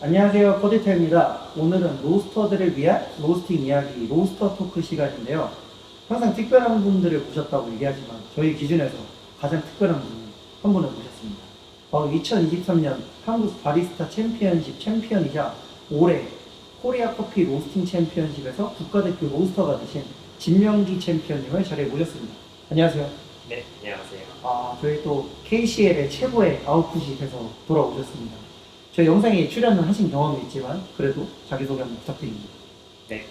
안녕하세요. 코디터입니다. 오늘은 로스터들을 위한 로스팅 이야기, 로스터 토크 시간인데요. 항상 특별한 분들을 모셨다고 얘기하지만 저희 기준에서 가장 특별한 한 분을 모셨습니다. 바로 2023년 한국 바리스타 챔피언십 챔피언이자 올해 코리아 커피 로스팅 챔피언십에서 국가대표 로스터가 되신 진명기 챔피언님을 자리에 모셨습니다. 안녕하세요. 네, 안녕하세요. 저희 또 KCL의 최고의 아웃풋이 돼서 돌아오셨습니다. 저희 영상에 출연을 하신 경험이 있지만 그래도 자기소개 한번 부탁드립니다. 네,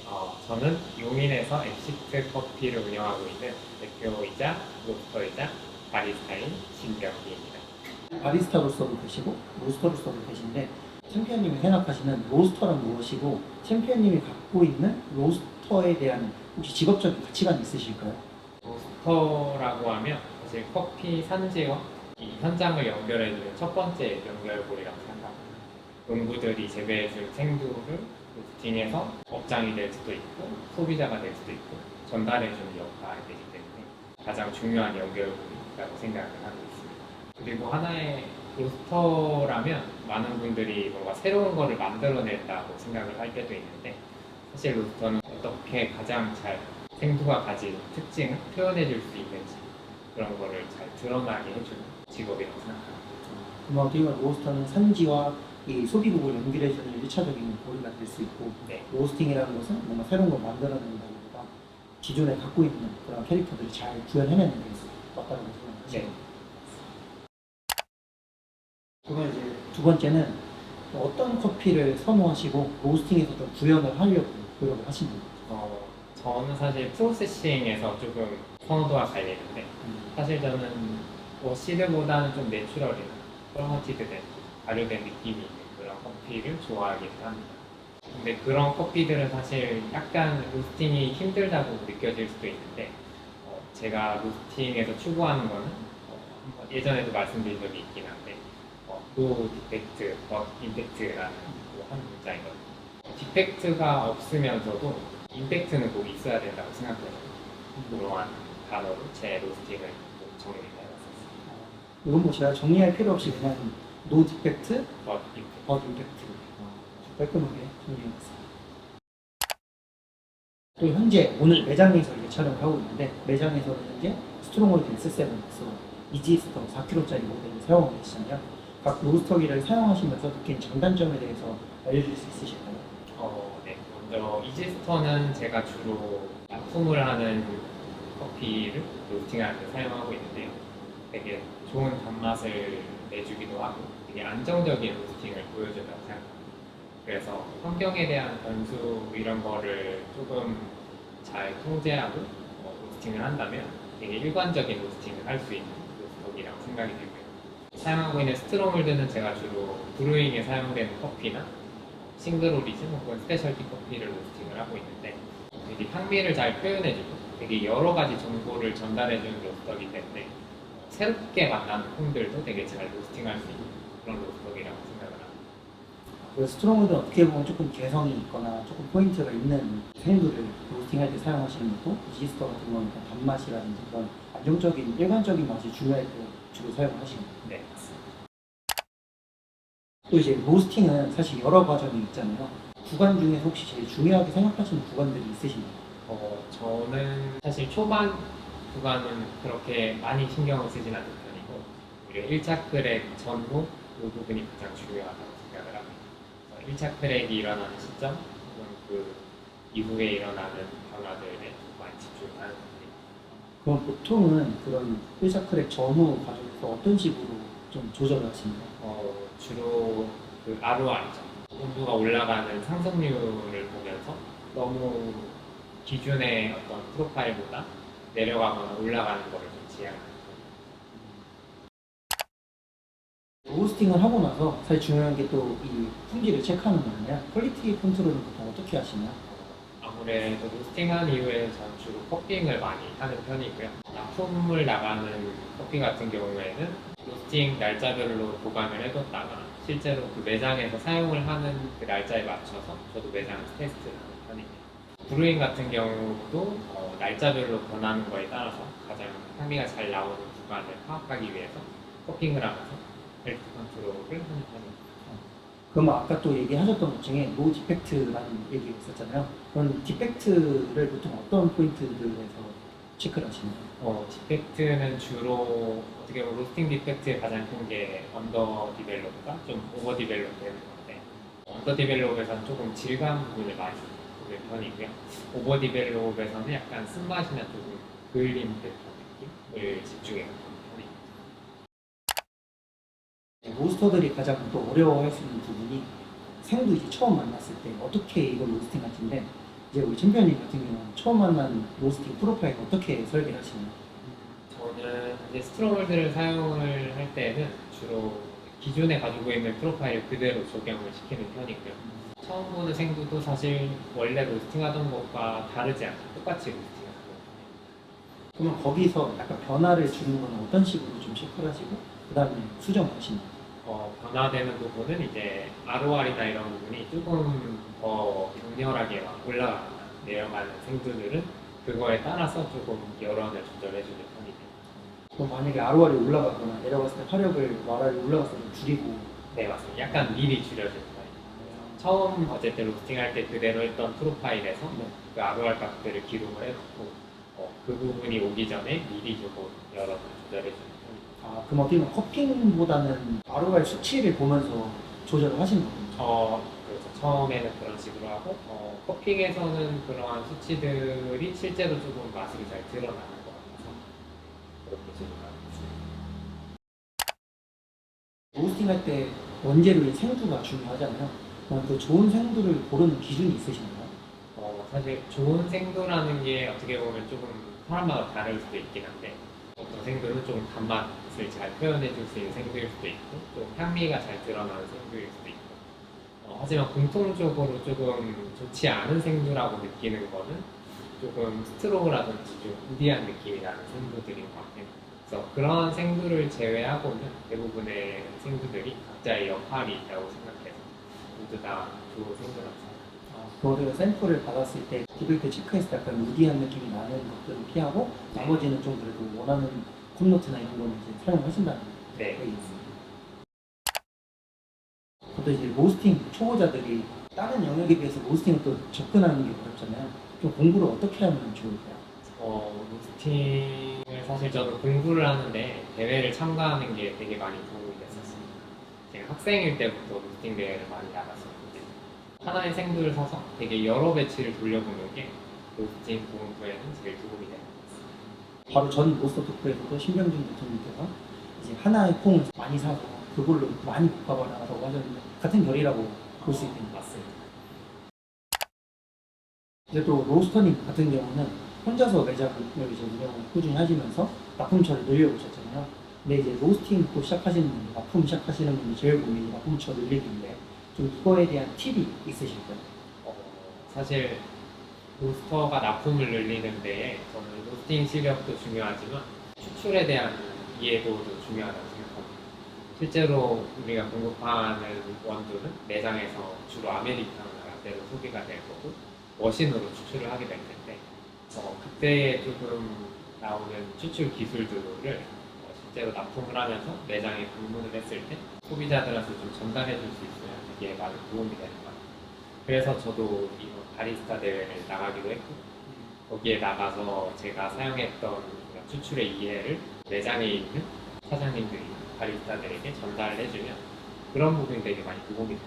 저는 용인에서 엑시트 커피를 운영하고 있는 대표이자 로스터이자 바리스타인 진명기입니다. 바리스타로서도 계시고 로스터로서도 계신데 챔피언님이 생각하시는 로스터란 무엇이고 챔피언님이 갖고 있는 로스터에 대한 혹시 직업적인 가치관이 있으실까요? 로스터라고 하면 사실 커피 산지와 이 현장을 연결해주는 첫 번째 연결고리라고 생각합니다. 농부들이 재배해준 생두를 로스팅해서 업장이 될 수도 있고 소비자가 될 수도 있고 전달해주는 역할이 되기 때문에 가장 중요한 연결고리라고 생각을 하고 있습니다. 그리고 하나의 로스터라면 많은 분들이 뭔가 새로운 거를 만들어낸다고 생각을 할 때도 있는데 사실 로스터는 어떻게 가장 잘 생두가 가진 특징을 표현해 줄 수 있는지 그런 거를 잘 드러나게 해주는 직업이라고 생각합니다. 그럼 어떻게 보면 로스터는 산지와 이 소비국을 연결해주는 1차적인 고리가 될 수 있고 네. 로스팅이라는 것은 뭔가 새로운 걸 만들어낸다기보다 기존에 갖고 있는 그런 캐릭터들을 잘 구현해내는 게 맞다고 생각하시죠? 네. 그러면 이제 두 번째는 어떤 커피를 선호하시고 로스팅에서 좀 구현을 하려고 노력을 하시는지. 저는 사실 프로세싱에서 조금 선호도가 갈리는데 사실 저는 워시드보다는 좀 내추럴이나 퍼머티드된 발효된 느낌이 있는 그런 커피를 좋아하기는 합니다. 근데 그런 커피들은 사실 약간 로스팅이 힘들다고 느껴질 수도 있는데 제가 로스팅에서 추구하는 거는 한번 예전에도 말씀드린 적이 있긴 한데 노 디펙트, 버 임팩트라는 한 문장이거든요. 디펙트가 없으면서도 임팩트는 꼭 있어야 된다고 생각해요. 그러한 단어로 제 로스팅을 정리를 해봤습니다. 이건 뭐 제가 정리할 필요 없이 그냥 노 디펙트, 버 임팩트. 벗 임팩트 깔끔하게 정리해봤습니다. 또 현재 오늘 매장에서 이제 촬영을 하고 있는데 매장에서는 현재 스트롱홀드 S7 이지스터 4kg짜리 모델을 사용하고 계시잖아요. 각 로스터기를 사용하시면서 느낀 장단점에 대해서 알려줄 수 있으실까요? 네. 먼저 이지스터는 제가 주로 납품을 하는 커피를 로스팅할 때 사용하고 있는데요. 되게 좋은 단맛을 내주기도 하고 되게 안정적인 로스팅을 보여준다고 생각합니다. 그래서 환경에 대한 변수 이런 거를 조금 잘 통제하고 로스팅을 한다면 되게 일관적인 로스팅을 할 수 있는 로스터기라고 생각이 들고요. 사용하고 있는 스트롱홀드는 제가 주로 브루잉에 사용되는 커피나 싱글 오리진 혹은 스페셜티 커피를 로스팅을 하고 있는데 되게 향미를 잘 표현해주고 되게 여러 가지 정보를 전달해주는 로스터이기 때문에 새롭게 만나는 콩들도 되게 잘 로스팅할 수 있는 그런 로스터기라고 생각을 합니다. 그 스트롱홀드는 어떻게 보면 조금 개성이 있거나 조금 포인트가 있는 생두를 로스팅할 때 사용하시는 것도 이지스터 같은 경우는 단맛이라든지 그런 안정적인 일관적인 맛이 중요할 때 주로 사용하시는 거예요. 네, 맞습니다. 또 이제 로스팅은 사실 여러 과정이 있잖아요. 구간 중에서 혹시 제일 중요하게 생각하시는 구간들이 있으신가요? 저는 사실 초반 구간은 그렇게 많이 신경을 쓰진 않는 편이고 오히려 1차 크랙 전후 이 부분이 가장 중요하다고 생각을 합니다. 1차 크랙이 일어나는 시점 혹은 그 이후에 일어나는 변화들에 많이 집중하는 편입니다. 그럼 보통은 그런 1차 크랙 전후 과정에서 어떤 식으로 좀 조절을 하시나요? 주로 그 ROI죠. 온도가 올라가는 상승률을 보면서 너무 기존의 어떤 프로파일보다 내려가거나 올라가는 거를 좀 지향하는 편입니다. 로스팅을 하고 나서 사실 중요한 게 또 이 품질을 체크하는 거냐 퀄리티 컨트롤은 보통 어떻게 하시나요? 아무래도 로스팅한 이후에 전 주로 커핑을 많이 하는 편이고요. 납품을 나가는 커피 같은 경우에는 로스팅 날짜별로 보관을 해뒀다가 실제로 그 매장에서 사용을 하는 그 날짜에 맞춰서 저도 매장에서 테스트를 하는 편입니다. 브루잉 같은 경우도 날짜별로 변하는 거에 따라서 가장 향미가 잘 나오는 구간을 파악하기 위해서 커핑을 하면서 퀄리티 컨트롤을 하는 편입니다. 그럼 아까 또 얘기하셨던 것 중에 노 디펙트라는 얘기가 있었잖아요. 그런 디펙트를 보통 어떤 포인트들에서 체크를 하시나요? 디펙트는 주로 어떻게 보면 로스팅 디펙트의 가장 큰 게 언더 디벨롭과 좀 오버 디벨롭 되는 건데 언더 디벨롭에서는 조금 질감 부분을 많이 보는 편이고요. 오버 디벨롭에서는 약간 쓴맛이나 조금 그을린 듯한 느낌을 집중해서 보는 편입니다. 로스터들이 가장 또 어려워할 수 있는 부분이 생도 이제 처음 만났을 때 어떻게 이걸 로스팅 할지인데 이제 우리 챔피언님 같은 경우는 처음 만난 로스팅 프로파일 어떻게 설계를 하시나요? 저는 이제 스트로볼들을 사용을 할 때는 주로 기존에 가지고 있는 프로파일 그대로 적용을 시키는 편이고요. 처음 보는 생두도 사실 원래 로스팅하던 것과 다르지 않고 똑같이 로스팅하는 거예요. 그러면 거기서 약간 변화를 주는 건 어떤 식으로 좀 체크를 하시고 그 다음에 수정하시나요? 변화되는 부분은 이제 ROR이나 이런 부분이 조금 더 격렬하게 막 올라가거나 내려가는 생두들은 그거에 따라서 조금 열원을 조절해주는 편이에요. 그럼 만약에 ROR이 올라가거나 내려갔을 때 화력을 ROR이 올라갔을 때 줄이고 네, 맞습니다. 약간 미리 줄여줄 거예요. 처음 어쨌든 로스팅할 때 그대로 했던 프로파일에서 네. 그 ROR 값들을 기록을 해놓고 그 부분이 오기 전에 미리 조금 열어서 조절해주는 편입니다. 그럼 어떻게 보면 커핑보다는 ROR 수치를 보면서 조절을 하시는 거군요. 그렇죠. 처음에는 그런 식으로 하고 커핑에서는 그러한 수치들이 실제로 조금 맛이 잘 드러나는 것 같아서 그렇게 조절하고 있습니다. 로스팅 할 때 원재료의 생두가 중요하잖아요. 그럼 그 좋은 생두를 고르는 기준이 있으신가요? 사실 좋은 생두라는 게 어떻게 보면 조금 사람마다 다를 수도 있긴 한데 어떤 생두는 좀 단맛을 잘 표현해 줄 수 있는 생두일 수도 있고 좀 향미가 잘 드러나는 생두일 수도 있고 하지만 공통적으로 조금 좋지 않은 생두라고 느끼는 거는 조금 스트로우라든지 좀 우디한 느낌이 나는 생두들인 것 같아요. 그래서 그런 생두를 제외하고는 대부분의 생두들이 각자의 역할이 있다고 생각해서 모두 다 좋은 생두라고 생각합니다. 그거를 샘플을 받았을 때 디벨트 체크했을 때 약간 우디한 느낌이 나는 것들을 피하고 나머지는 좀 그래도 원하는 콘노트나 이런 거는 이제 사용하신다는 네. 얘기 있습니다. 또 이제 로스팅 초보자들이 다른 영역에 비해서 로스팅을 또 접근하는 게 어렵잖아요. 좀 공부를 어떻게 하면 좋을까요? 로스팅을 사실 저도 공부를 하는데 대회를 참가하는 게 되게 많이 도움이 됐었어요. 제가 학생일 때부터 로스팅 대회를 많이 나갔었는데 하나의 생두를 사서 되게 여러 배치를 돌려보는 게 로스팅 공부에는 제일 도움이 되는 것 같습니다. 바로 전 로스터 토크에서도 신병준 대통령께서 이제 하나의 콩을 많이 사서 그걸로 많이 볶아봐라 라고 하셨는데 같은 결이라고 볼 수 있겠네요. 맞습니다. 이제 또 로스터님 같은 경우는 혼자서 매장을 이제 운영을 꾸준히 하시면서 납품처를 늘려보셨잖아요. 근데 이제 로스팅 또 시작하시는 분들, 납품 시작하시는 분들 제일 고민이 납품처 늘리기인데 좀 이거에 대한 팁이 있으실까요? 사실 로스터가 납품을 늘리는 데에 저는 로스팅 실력도 중요하지만 추출에 대한 이해도도 중요하다고 생각합니다. 실제로 우리가 공급하는 원두는 매장에서 주로 아메리카노나 라떼로 소비가 될 거고 머신으로 추출을 하게 될 텐데 그때에 조금 나오는 추출 기술들을 실제로 납품을 하면서 매장에 방문을 했을 때 소비자들한테 좀 전달해 줄 수 있으면 되게 많은 도움이 되는 것 같아요. 그래서 저도 이번 바리스타 대회를 나가기로 했고 거기에 나가서 제가 사용했던 그런 추출의 이해를 매장에 있는 사장님들이 바리스타들에게 전달을 해주면 그런 부분이 되게 많이 도움이 될 것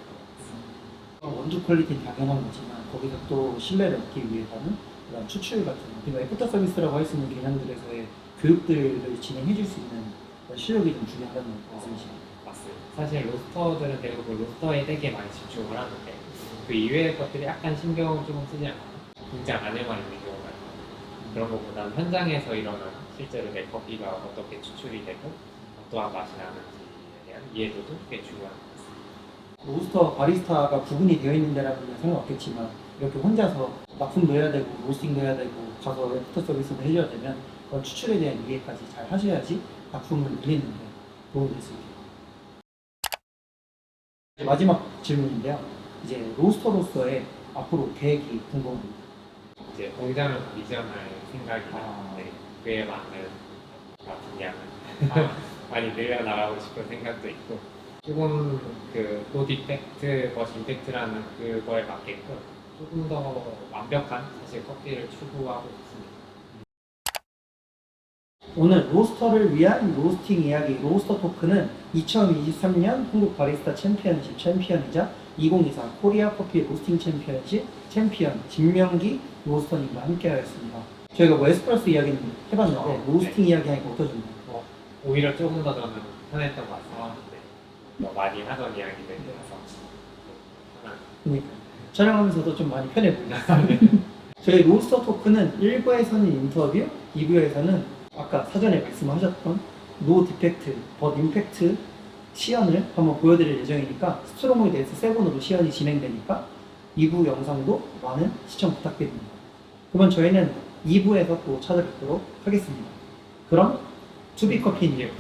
같아요. 원두 퀄리티는 당연한 거지만 거기서 또 신뢰를 얻기 위해서는 그런 추출 같은 우리가 애프터 서비스라고 할 수 있는 개념들에서의 교육들을 진행해 줄 수 있는 그런 실력이 좀 중요하다는 말씀이시죠. 맞습니다. 사실 로스터들은 대부분 로스터에 되게 많이 집중을 하는데 그 이외의 것들이 약간 신경을 조금 쓰지 않거나 공장 안에만 있는 경우가 있거든요. 그런 것보다는 현장에서 일어나는 실제로 내 커피가 어떻게 추출이 되고 어떠한 맛이 나는지에 대한 이해도도 꽤 중요한 것 같습니다. 로스터 바리스타가 구분이 되어 있는 데라면 생각 없겠지만 이렇게 혼자서 납품도 해야 되고 로스팅도 해야 되고 가서 애프터 서비스도 해줘야 되면 그런 추출에 대한 이해까지 잘 하셔야지 납품을 늘리는 데 도움이 될 수 있겠죠. 마지막 질문인데요. 이제 로스터로서의 앞으로 계획이 궁금합니다. 이제 공장을 이전할 생각이 있는데 그에 맞는 분량을 많이 늘려나가고 싶은 생각도 있고 조금 그 노 디펙트 버스 임팩트라는 그거에 맞게끔 조금 더 완벽한 사실 커피를 추구하고 있습니다. 오늘 로스터를 위한 로스팅 이야기 로스터 토크는 2023년 한국 바리스타 챔피언십 챔피언이자 2024 코리아 커피 로스팅 챔피언십 챔피언 진명기 로스터님과 함께하였습니다. 저희가 뭐 에스프레소 이야기는 해봤는데 로스팅 이야기 하니까 어떠셨나요? 오히려 조금 더 저는 편했던 것 같아요. 뭐 많이 하던 이야기들이라서 편한. 그러니까 촬영하면서도 좀 많이 편해 보였어요. 저희 로스터 토크는 1부에서는 인터뷰, 2부에서는 아까 사전에 말씀하셨던 노 디펙트, 버 임팩트 시연을 한번 보여드릴 예정이니까 스트롱에 대해서 세 번으로 시연이 진행되니까 2부 영상도 많은 시청 부탁드립니다. 그러면 저희는 2부에서 또 찾아뵙도록 하겠습니다. 그럼 투비커피님